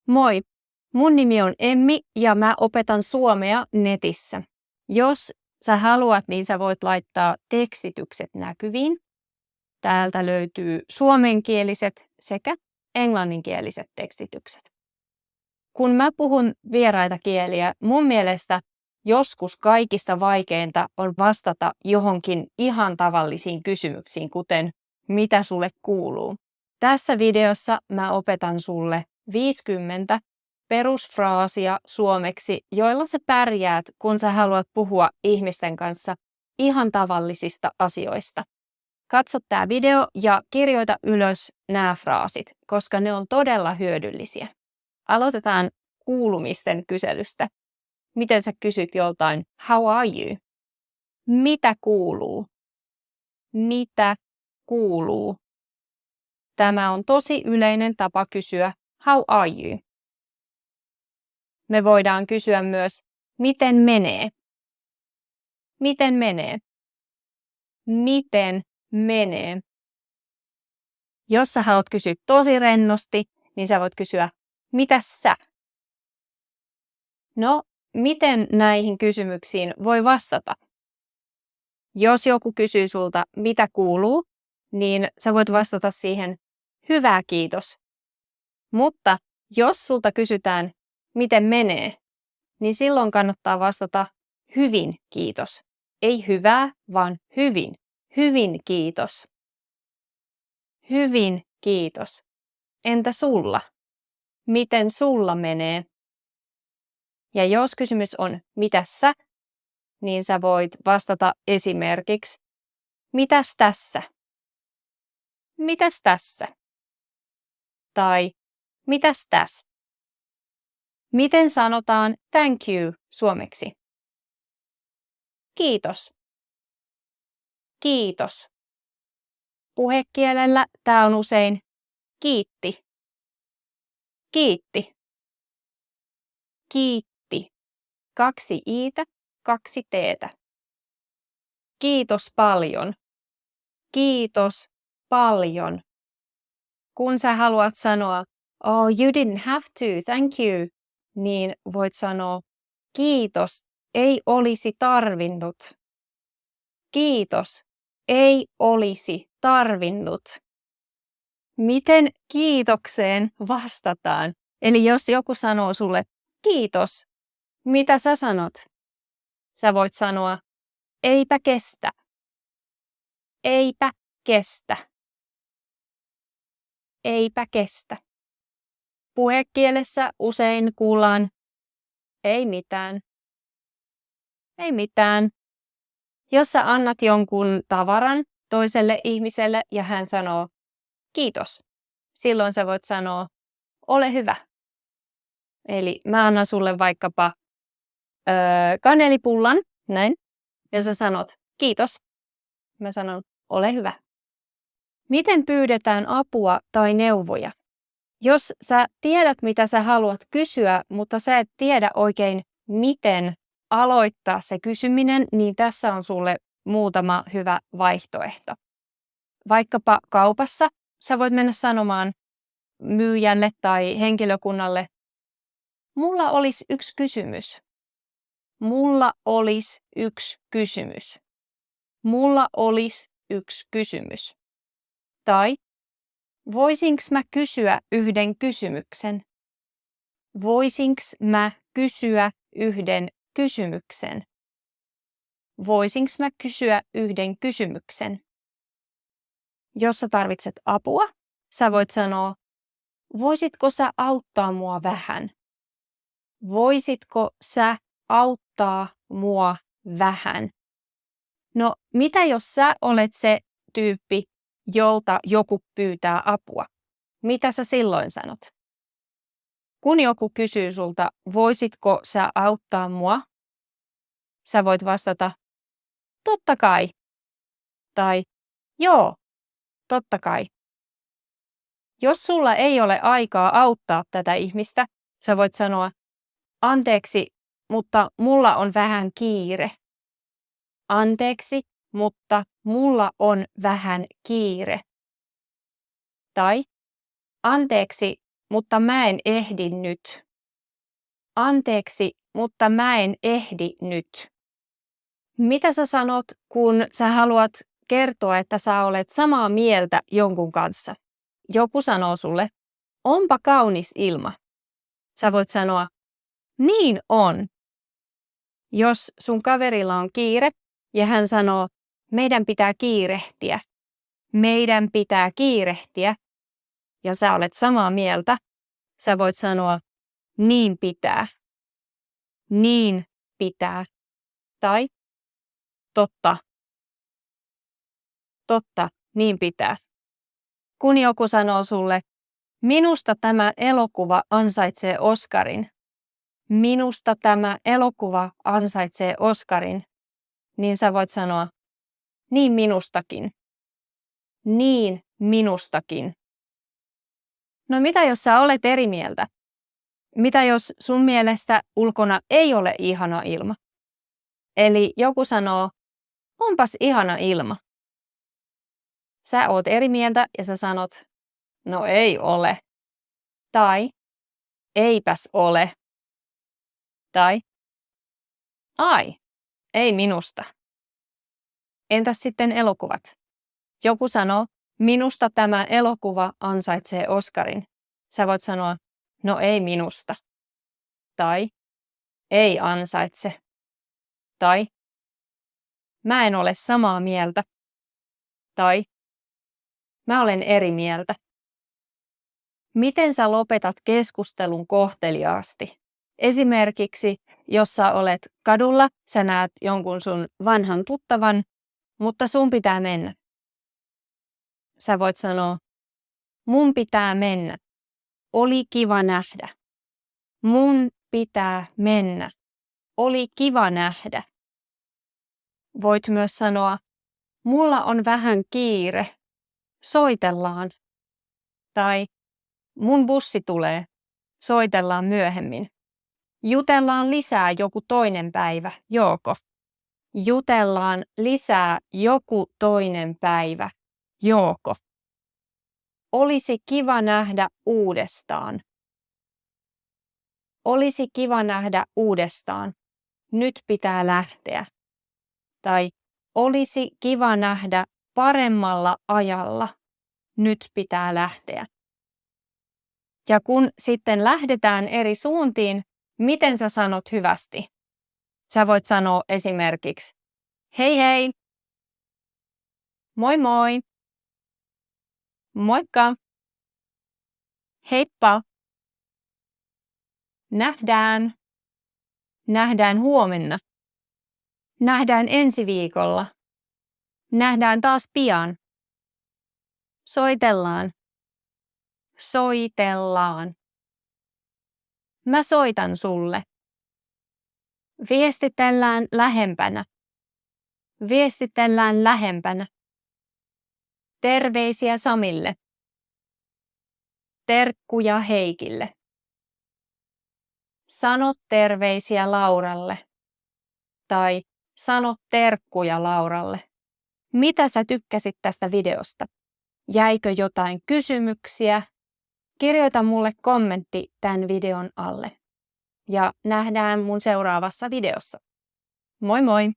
Moi, mun nimi on Emmi ja mä opetan suomea netissä. Jos sä haluat, niin sä voit laittaa tekstitykset näkyviin. Täältä löytyy suomenkieliset sekä englanninkieliset tekstitykset. Kun mä puhun vieraita kieliä, mun mielestä joskus kaikista vaikeinta on vastata johonkin ihan tavallisiin kysymyksiin, kuten mitä sulle kuuluu. Tässä videossa mä opetan sulle 50 perusfraasia suomeksi, joilla sä pärjäät, kun sä haluat puhua ihmisten kanssa ihan tavallisista asioista. Katso tää video ja kirjoita ylös nämä fraasit, koska ne on todella hyödyllisiä. Aloitetaan kuulumisten kyselystä. Miten sä kysyt joltain, how are you? Mitä kuuluu? Mitä kuuluu? Tämä on tosi yleinen tapa kysyä, how are you? Me voidaan kysyä myös, miten menee? Miten menee? Miten menee? Jos sä haluat kysyä tosi rennosti, niin sä voit kysyä, mitäs sä? No, miten näihin kysymyksiin voi vastata? Jos joku kysyy sulta, mitä kuuluu, niin sä voit vastata siihen, hyvä kiitos. Mutta jos sulta kysytään, miten menee, niin silloin kannattaa vastata hyvin kiitos. Ei hyvää, vaan hyvin. Hyvin kiitos. Hyvin kiitos. Entä sulla? Miten sulla menee? Ja jos kysymys on, mitäs sä, niin sä voit vastata esimerkiksi, mitäs tässä? Mitäs tässä? Tai mitäs tässä? Miten sanotaan thank you suomeksi? Kiitos. Kiitos. Puhekielellä tämä on usein kiitti. Kiitti. Kiitti. 2 iitä, 2 teetä. Kiitos paljon. Kiitos paljon. Kun sä haluat sanoa, oh you didn't have to, thank you, niin voit sanoa, kiitos, ei olisi tarvinnut. Kiitos, ei olisi tarvinnut. Miten kiitokseen vastataan? Eli jos joku sanoo sulle, kiitos, mitä sä sanot? Sä voit sanoa, eipä kestä. Eipä kestä. Eipä kestä. Puhekielessä usein kuullaan, ei mitään. Ei mitään. Jos sä annat jonkun tavaran toiselle ihmiselle ja hän sanoo, kiitos, silloin sä voit sanoa, ole hyvä. Eli mä annan sulle vaikkapa kanelipullan, näin, ja sä sanot, kiitos. Mä sanon, ole hyvä. Miten pyydetään apua tai neuvoja? Jos sä tiedät, mitä sä haluat kysyä, mutta sä et tiedä oikein, miten aloittaa se kysyminen, niin tässä on sulle muutama hyvä vaihtoehto. Vaikkapa kaupassa sä voit mennä sanomaan myyjälle tai henkilökunnalle, mulla olisi yksi kysymys. Mulla olisi yksi kysymys. Mulla olisi yksi kysymys. Tai voisinko mä kysyä yhden kysymyksen? Voisinko mä kysyä yhden kysymyksen? Voisinko mä kysyä yhden kysymyksen? Jos sä tarvitset apua, sä voit sanoa, voisitko sä auttaa mua vähän? Voisitko sä auttaa mua vähän? No, mitä jos sä olet se tyyppi, jolta joku pyytää apua? Mitä sä silloin sanot? Kun joku kysyy sulta, voisitko sä auttaa mua? Sä voit vastata, totta kai. Tai, joo, totta kai. Jos sulla ei ole aikaa auttaa tätä ihmistä, sä voit sanoa, anteeksi, mutta mulla on vähän kiire. Anteeksi, mutta mulla on vähän kiire. Tai, anteeksi, mutta mä en ehdi nyt. Anteeksi, mutta mä en ehdi nyt. Mitä sä sanot, kun sä haluat kertoa, että sä olet samaa mieltä jonkun kanssa? Joku sanoo sulle, onpa kaunis ilma. Sä voit sanoa, niin on. Jos sun kaverilla on kiire ja hän sanoo, meidän pitää kiirehtiä. Meidän pitää kiirehtiä. Ja sä olet samaa mieltä. Sä voit sanoa, niin pitää. Niin pitää. Tai totta. Totta, niin pitää. Kun joku sanoo sulle, minusta tämä elokuva ansaitsee Oscarin. Minusta tämä elokuva ansaitsee Oscarin. Niin sä voit sanoa, niin minustakin. Niin minustakin. No mitä jos sä olet eri mieltä? Mitä jos sun mielestä ulkona ei ole ihana ilma? Eli joku sanoo, onpas ihana ilma. Sä oot eri mieltä ja sä sanot, no ei ole. Tai eipäs ole. Tai ai, ei minusta. Entäs sitten elokuvat? Joku sanoo, minusta tämä elokuva ansaitsee Oscarin. Sä voit sanoa, no ei minusta. Tai ei ansaitse. Tai mä en ole samaa mieltä. Tai mä olen eri mieltä. Miten sä lopetat keskustelun kohteliaasti? Esimerkiksi, jos sä olet kadulla, sä näet jonkun sun vanhan tuttavan, mutta sun pitää mennä. Sä voit sanoa, mun pitää mennä. Oli kiva nähdä. Mun pitää mennä. Oli kiva nähdä. Voit myös sanoa, mulla on vähän kiire. Soitellaan. Tai mun bussi tulee. Soitellaan myöhemmin. Jutellaan lisää joku toinen päivä, Jooko. Jutellaan lisää joku toinen päivä, Jooko. Olisi kiva nähdä uudestaan. Olisi kiva nähdä uudestaan. Nyt pitää lähteä. Tai olisi kiva nähdä paremmalla ajalla. Nyt pitää lähteä. Ja kun sitten lähdetään eri suuntiin, miten sä sanot hyvästi? Sä voit sanoa esimerkiksi, hei hei, moi moi, moikka, heippa, nähdään, nähdään huomenna, nähdään ensi viikolla, nähdään taas pian, soitellaan, soitellaan. Mä soitan sulle. Viestitellään lähempänä. Viestitellään lähempänä. Terveisiä Samille. Terkkuja Heikille. Sano terveisiä Lauralle. Tai sano terkkuja Lauralle. Mitä sä tykkäsit tästä videosta? Jäikö jotain kysymyksiä? Kirjoita mulle kommentti tämän videon alle. Ja nähdään mun seuraavassa videossa. Moi moi!